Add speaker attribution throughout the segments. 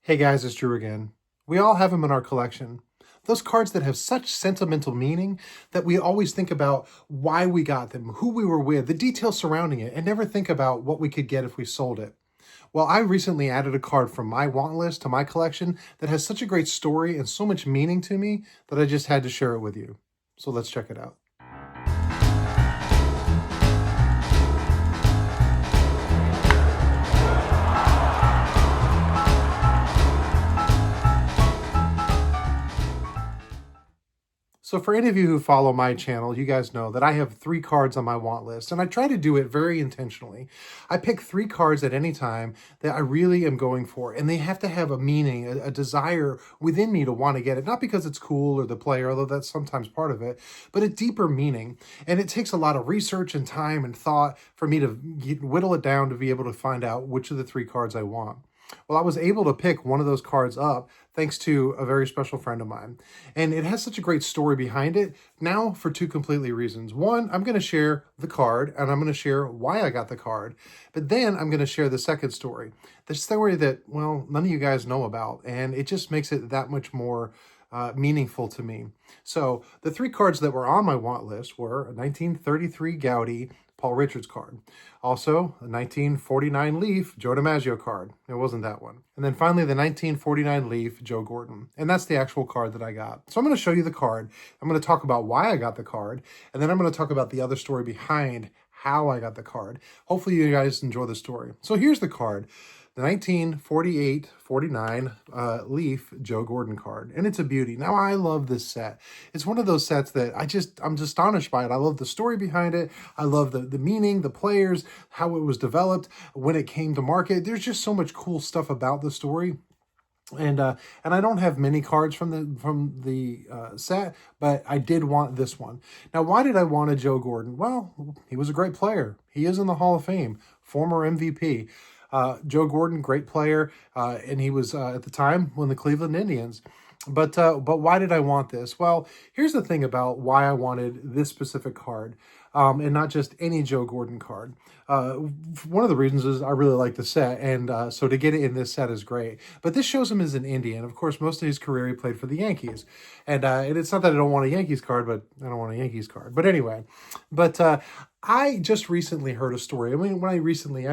Speaker 1: Hey guys, it's Drew again. We all have them in our collection. Those cards that have such sentimental meaning that we always think about why we got them, who we were with, the details surrounding it, and never think about what we could get if we sold it. Well, I recently added a card from my want list to my collection that has such a great story and so much meaning to me that I just had to share it with you. So let's check it out. So for any of you who follow my channel, you guys know that I have 3 cards on my want list, and I try to do it very intentionally. I pick 3 cards at any time that I really am going for, and they have to have a meaning, a desire within me to want to get it. Not because it's cool or the player, although that's sometimes part of it, but a deeper meaning. And it takes a lot of research and time and thought for me to whittle it down to be able to find out which of the 3 cards I want. Well, I was able to pick one of those cards up thanks to a very special friend of mine. And it has such a great story behind it now for 2 completely reasons. One, I'm going to share the card and I'm going to share why I got the card. But then I'm going to share the second story. The story that, well, none of you guys know about. And it just makes it that much more meaningful to me. So the 3 cards that were on my want list were a 1933 Gaudi Paul Richards card. Also, a 1949 Leaf Joe DiMaggio card. It wasn't that one. And then finally, the 1949 Leaf Joe Gordon. And that's the actual card that I got. So I'm going to show you the card. I'm going to talk about why I got the card. And then I'm going to talk about the other story behind how I got the card. Hopefully you guys enjoy the story. So here's the card. The 1948-49 Leaf Joe Gordon card. And it's a beauty. Now, I love this set. It's one of those sets that I'm just astonished by it. I love the story behind it. I love the meaning, the players, how it was developed, when it came to market. There's just so much cool stuff about the story. And I don't have many cards from the set, but I did want this one. Now, why did I want a Joe Gordon? Well, he was a great player. He is in the Hall of Fame, former MVP. Joe Gordon, great player, and he was at the time when the Cleveland Indians. But why did I want this? Well, here's the thing about why I wanted this specific card, and not just any Joe Gordon card. One of the reasons is I really like the set, and so to get it in this set is great. But this shows him as an Indian. Of course, most of his career he played for the Yankees, and it's not that I don't want a Yankees card, but I don't want a Yankees card. But anyway, I just recently heard a story. I mean, I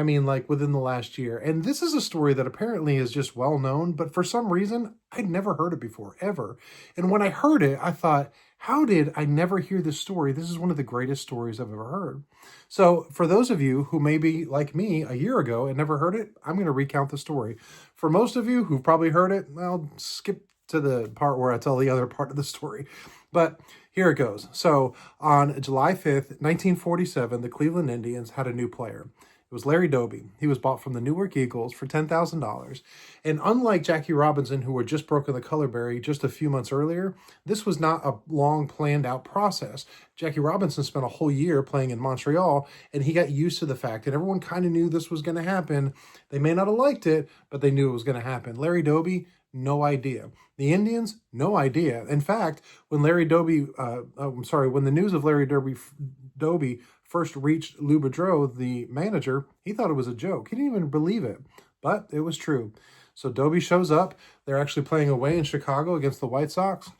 Speaker 1: mean like within the last year. And this is a story that apparently is just well known, but for some reason, I'd never heard it before, ever. And when I heard it, I thought, how did I never hear this story? This is one of the greatest stories I've ever heard. So for those of you who may be like me a year ago and never heard it, I'm going to recount the story. For most of you who've probably heard it, well, skip to the part where I tell the other part of the story. But here it goes. So on July 5th, 1947, the Cleveland Indians had a new player. It was Larry Doby. He was bought from the Newark Eagles for $10,000. And unlike Jackie Robinson, who had just broken the color barrier just a few months earlier, this was not a long planned out process. Jackie Robinson spent a whole year playing in Montreal, and he got used to the fact that everyone kind of knew this was going to happen. They may not have liked it, but they knew it was going to happen. Larry Doby, no idea. The Indians, no idea. In fact, when when the news of Larry Doby first reached Lou Boudreau, the manager, he thought it was a joke. He didn't even believe it, but it was true. So Doby shows up. They're actually playing away in Chicago against the White Sox,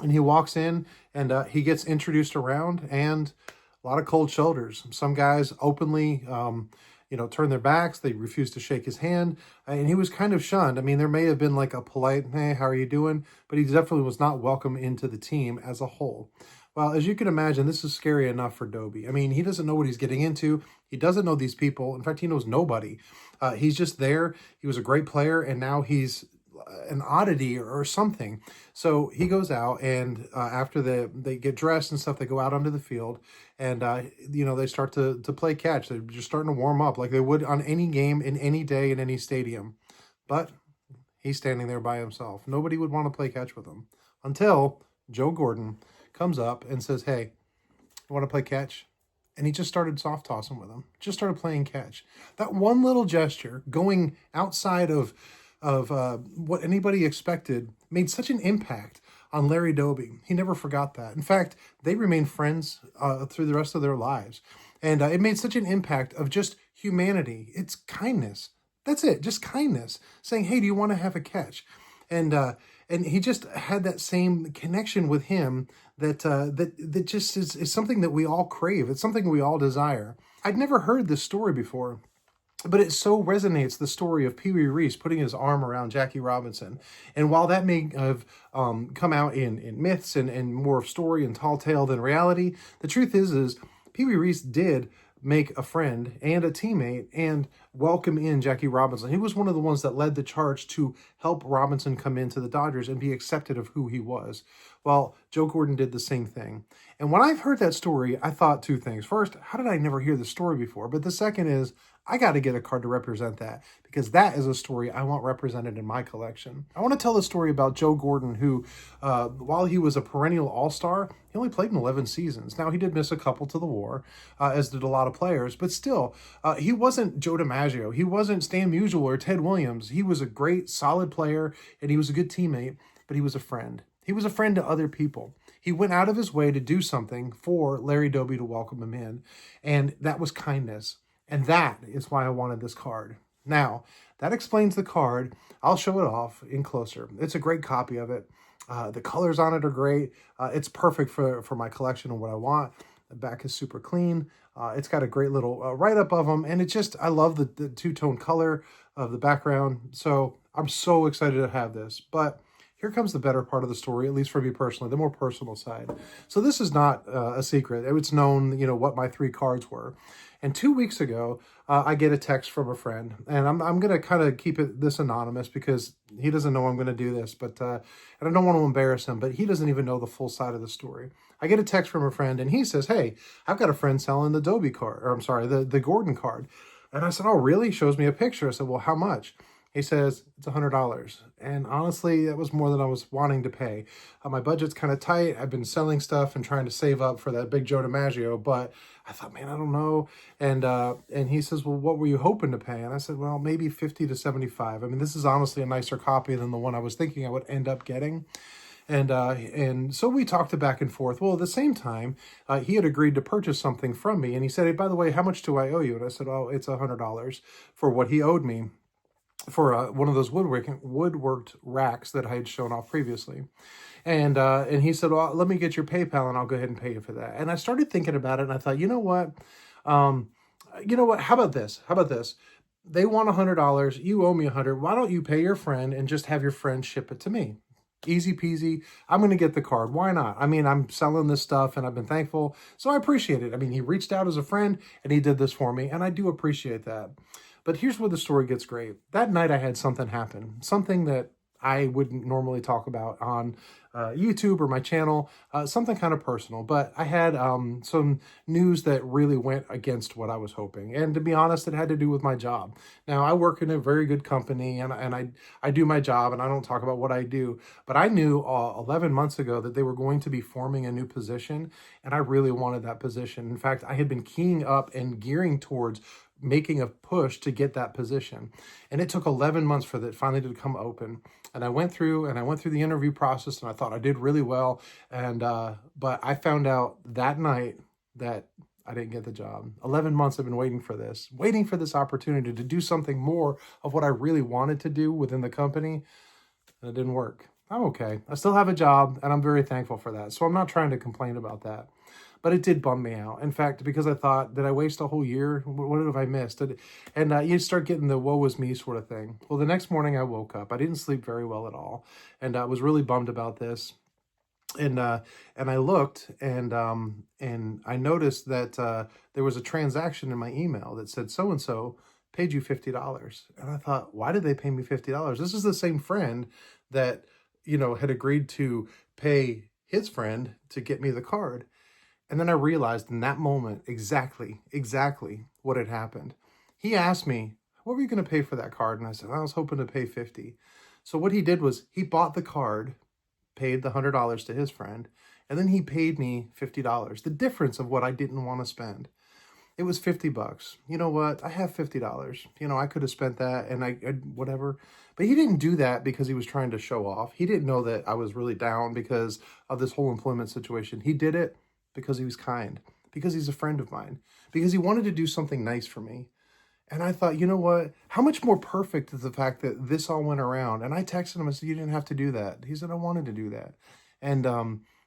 Speaker 1: and he walks in and he gets introduced around, and a lot of cold shoulders. Some guys openly turn their backs. They refuse to shake his hand. And he was kind of shunned. I mean, there may have been like a polite, hey, how are you doing? But he definitely was not welcome into the team as a whole. Well, as you can imagine, this is scary enough for Doby. I mean, he doesn't know what he's getting into. He doesn't know these people. In fact, he knows nobody. He's just there. He was a great player, and now he's an oddity or something. So he goes out, and after they get dressed and stuff, they go out onto the field, and they start to play catch. They're just starting to warm up like they would on any game in any day in any stadium. But he's standing there by himself. Nobody would want to play catch with him until Joe Gordon comes up and says, hey, you want to play catch? And he just started soft tossing with him, just started playing catch. That one little gesture, going outside of what anybody expected, made such an impact on Larry Doby. He never forgot that. In fact, they remained friends through the rest of their lives. And it made such an impact of just humanity. It's kindness. That's it, just kindness, saying, hey, do you want to have a catch? And he just had that same connection with him that just is something that we all crave. It's something we all desire. I'd never heard this story before, but it so resonates, the story of Pee Wee Reese putting his arm around Jackie Robinson. And while that may have come out in myths and more of story and tall tale than reality, the truth is Pee Wee Reese did make a friend and a teammate and welcome in Jackie Robinson. He was one of the ones that led the charge to help Robinson come into the Dodgers and be accepted of who he was. Well, Joe Gordon did the same thing. And when I've heard that story, I thought two things. First, how did I never hear the story before? But the second is, I got to get a card to represent that, because that is a story I want represented in my collection. I want to tell the story about Joe Gordon, who, while he was a perennial all-star, he only played in 11 seasons. Now, he did miss a couple to the war, as did a lot of players, but still, he wasn't Joe DiMaggio. He wasn't Stan Musial or Ted Williams. He was a great, solid player, and he was a good teammate, but he was a friend. He was a friend to other people. He went out of his way to do something for Larry Doby to welcome him in, and that was kindness. And that is why I wanted this card. Now, that explains the card. I'll show it off in closer. It's a great copy of it. The colors on it are great. It's perfect for my collection and what I want. The back is super clean. It's got a great little write-up of them. And it's just, I love the two-tone color of the background. So I'm so excited to have this. But here comes the better part of the story, at least for me personally, the more personal side. So this is not a secret. It's known, what my 3 cards were. And 2 weeks ago, I get a text from a friend, and I'm going to kind of keep this anonymous because he doesn't know I'm going to do this, but and I don't want to embarrass him, but he doesn't even know the full side of the story. I get a text from a friend, and he says, hey, I've got a friend selling the Doby card, or I'm sorry, the Gordon card. And I said, oh, really? He shows me a picture. I said, well, how much? He says, it's $100. And honestly, that was more than I was wanting to pay. My budget's kind of tight. I've been selling stuff and trying to save up for that big Joe DiMaggio, but I thought, man, I don't know. And he says, well, what were you hoping to pay? And I said, well, maybe 50 to 75. I mean, this is honestly a nicer copy than the one I was thinking I would end up getting. And so we talked back and forth. Well, at the same time, he had agreed to purchase something from me. And he said, hey, by the way, how much do I owe you? And I said, oh, it's $100 for what he owed me for one of those woodworked racks that I had shown off previously. And he said, well, let me get your PayPal and I'll go ahead and pay you for that. And I started thinking about it and I thought, you know what? How about this? They want $100. You owe me $100. Why don't you pay your friend and just have your friend ship it to me? Easy peasy. I'm going to get the card. Why not? I mean, I'm selling this stuff and I've been thankful. So I appreciate it. I mean, he reached out as a friend and he did this for me. And I do appreciate that. But here's where the story gets great. That night I had something happen, something that I wouldn't normally talk about on YouTube or my channel, something kind of personal. But I had some news that really went against what I was hoping. And to be honest, it had to do with my job. Now, I work in a very good company and I do my job and I don't talk about what I do. But I knew 11 months ago that they were going to be forming a new position and I really wanted that position. In fact, I had been keying up and gearing towards making a push to get that position. And it took 11 months for that finally to come open. And I went through the interview process and I thought I did really well. And, but I found out that night that I didn't get the job. 11 months I've been waiting for this opportunity to do something more of what I really wanted to do within the company. And it didn't work. I'm okay. I still have a job and I'm very thankful for that. So I'm not trying to complain about that. But it did bum me out. In fact, because I thought, did I waste a whole year? What have I missed? And you start getting the woe is me sort of thing. Well, the next morning I woke up. I didn't sleep very well at all. And I was really bummed about this. And I looked and I noticed that there was a transaction in my email that said so-and-so paid you $50. And I thought, why did they pay me $50? This is the same friend that, had agreed to pay his friend to get me the card. And then I realized in that moment exactly what had happened. He asked me, what were you going to pay for that card? And I said, I was hoping to pay $50. So what he did was he bought the card, paid the $100 to his friend, and then he paid me $50. The difference of what I didn't want to spend. It was $50. You know what? I have $50. I could have spent that and I whatever. But he didn't do that because he was trying to show off. He didn't know that I was really down because of this whole employment situation. He did it because he was kind, because he's a friend of mine, because he wanted to do something nice for me. And I thought, you know what? How much more perfect is the fact that this all went around? And I texted him and said, you didn't have to do that. He said, I wanted to do that. And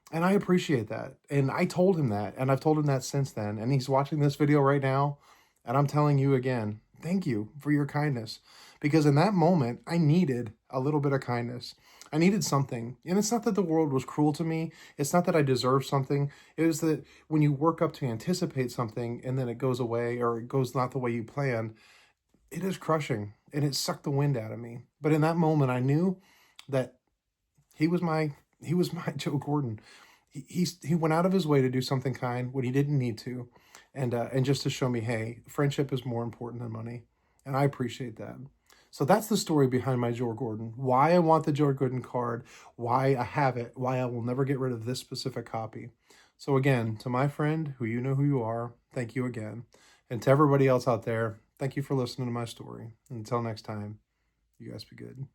Speaker 1: and I appreciate that. And I told him that. And I've told him that since then. And he's watching this video right now. And I'm telling you again, thank you for your kindness. Because in that moment, I needed a little bit of kindness. I needed something. And it's not that the world was cruel to me. It's not that I deserve something. It was that when you work up to anticipate something and then it goes away or it goes not the way you planned, it is crushing and it sucked the wind out of me. But in that moment, I knew that he was my Joe Gordon. He went out of his way to do something kind when he didn't need to, and just to show me, hey, friendship is more important than money, and I appreciate that. So that's the story behind my Joe Gordon. Why I want the Joe Gordon card, why I have it, why I will never get rid of this specific copy. So again, to my friend, who you know who you are, thank you again. And to everybody else out there, thank you for listening to my story. Until next time, you guys be good.